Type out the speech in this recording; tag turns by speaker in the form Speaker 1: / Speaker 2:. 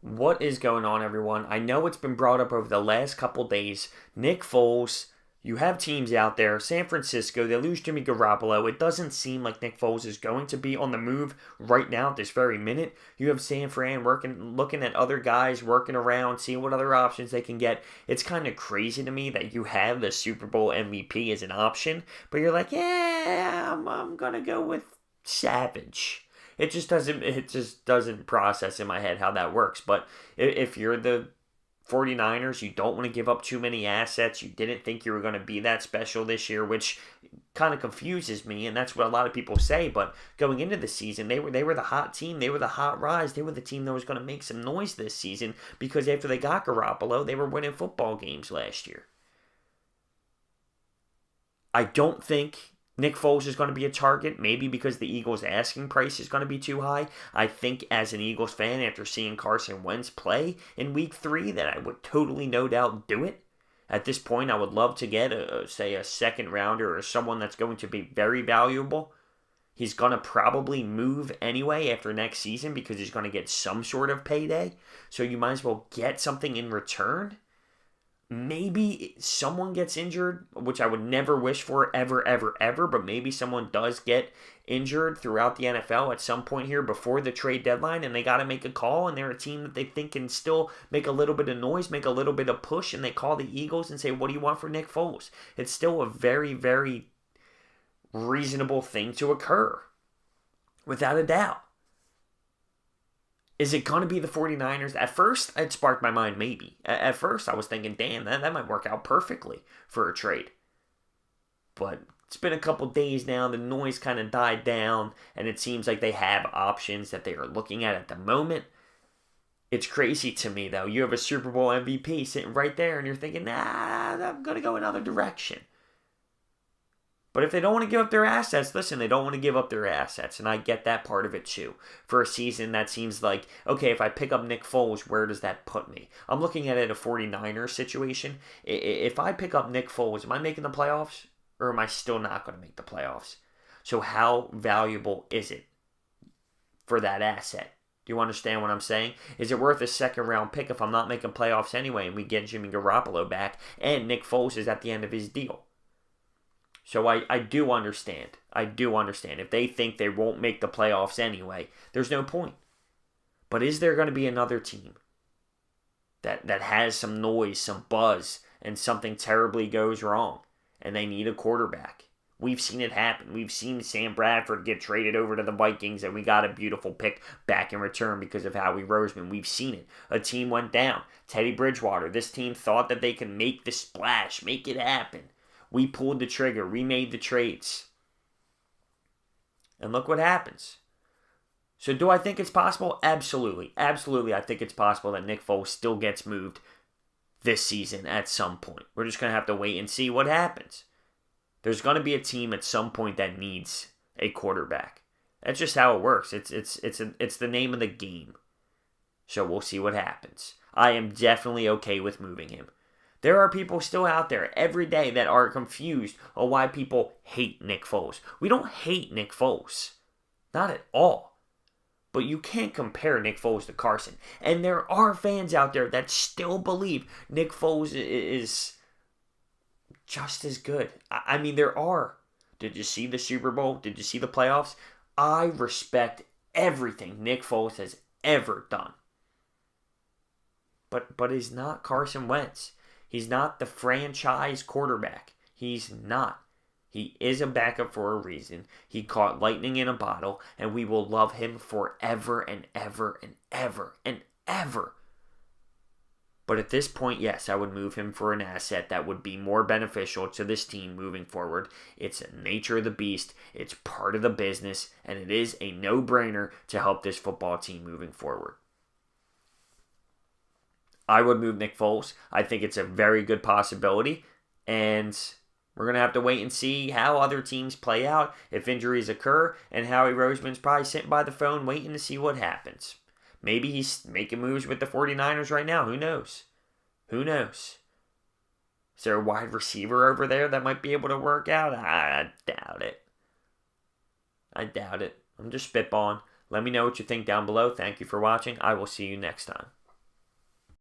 Speaker 1: What is going on, everyone? I know it's been brought up over the last couple days. Nick Foles, you have teams out there. San Francisco, they lose Jimmy Garoppolo. It doesn't seem like Nick Foles is going to be on the move right now at this very minute. You have San Fran looking at other guys, working around, seeing what other options they can get. It's kind of crazy to me that you have the Super Bowl MVP as an option, but you're like, yeah, I'm going to go with Savage. It just doesn't process in my head how that works. But if you're the 49ers, you don't want to give up too many assets. You didn't think you were going to be that special this year, which kind of confuses me, and that's what a lot of people say. But going into the season, they were the hot team. They were the hot rise. They were the team that was going to make some noise this season because after they got Garoppolo, they were winning football games last year. I don't think Nick Foles is going to be a target, maybe because the Eagles' asking price is going to be too high. I think as an Eagles fan, after seeing Carson Wentz play in Week 3, that I would totally no doubt do it. At this point, I would love to get, a second rounder or someone that's going to be very valuable. He's going to probably move anyway after next season because he's going to get some sort of payday. So you might as well get something in return. Maybe someone gets injured, which I would never wish for ever, ever, ever, but maybe someone does get injured throughout the NFL at some point here before the trade deadline, and they got to make a call, and they're a team that they think can still make a little bit of noise, make a little bit of push, and they call the Eagles and say, what do you want for Nick Foles? It's still a very, very reasonable thing to occur, without a doubt. Is it going to be the 49ers? At first, it sparked my mind, maybe. At first, I was thinking, damn, that might work out perfectly for a trade. But it's been a couple days now. The noise kind of died down, and it seems like they have options that they are looking at the moment. It's crazy to me, though. You have a Super Bowl MVP sitting right there, and you're thinking, nah, I'm going to go another direction. But if they don't want to give up their assets, listen, they don't want to give up their assets. And I get that part of it too. For a season that seems like, okay, if I pick up Nick Foles, where does that put me? I'm looking at it a 49ers situation. If I pick up Nick Foles, am I making the playoffs? Or am I still not going to make the playoffs? So how valuable is it for that asset? Do you understand what I'm saying? Is it worth a second round pick if I'm not making playoffs anyway and we get Jimmy Garoppolo back and Nick Foles is at the end of his deal? So I do understand. If they think they won't make the playoffs anyway, there's no point. But is there going to be another team that has some noise, some buzz, and something terribly goes wrong, and they need a quarterback? We've seen it happen. We've seen Sam Bradford get traded over to the Vikings, and we got a beautiful pick back in return because of Howie Roseman. We've seen it. A team went down. Teddy Bridgewater. This team thought that they could make the splash, make it happen. We pulled the trigger. We made the trades. And look what happens. So do I think it's possible? Absolutely. Absolutely, I think it's possible that Nick Foles still gets moved this season at some point. We're just going to have to wait and see what happens. There's going to be a team at some point that needs a quarterback. That's just how it works. It's the name of the game. So we'll see what happens. I am definitely okay with moving him. There are people still out there every day that are confused on why people hate Nick Foles. We don't hate Nick Foles. Not at all. But you can't compare Nick Foles to Carson. And there are fans out there that still believe Nick Foles is just as good. I mean, there are. Did you see the Super Bowl? Did you see the playoffs? I respect everything Nick Foles has ever done. But he's not Carson Wentz. He's not the franchise quarterback. He's not. He is a backup for a reason. He caught lightning in a bottle, and we will love him forever and ever and ever and ever. But at this point, yes, I would move him for an asset that would be more beneficial to this team moving forward. It's the nature of the beast. It's part of the business, and it is a no-brainer to help this football team moving forward. I would move Nick Foles. I think it's a very good possibility. And we're going to have to wait and see how other teams play out, if injuries occur, and Howie Roseman's probably sitting by the phone waiting to see what happens. Maybe he's making moves with the 49ers right now. Who knows? Who knows? Is there a wide receiver over there that might be able to work out? I doubt it. I'm just spitballing. Let me know what you think down below. Thank you for watching. I will see you next time.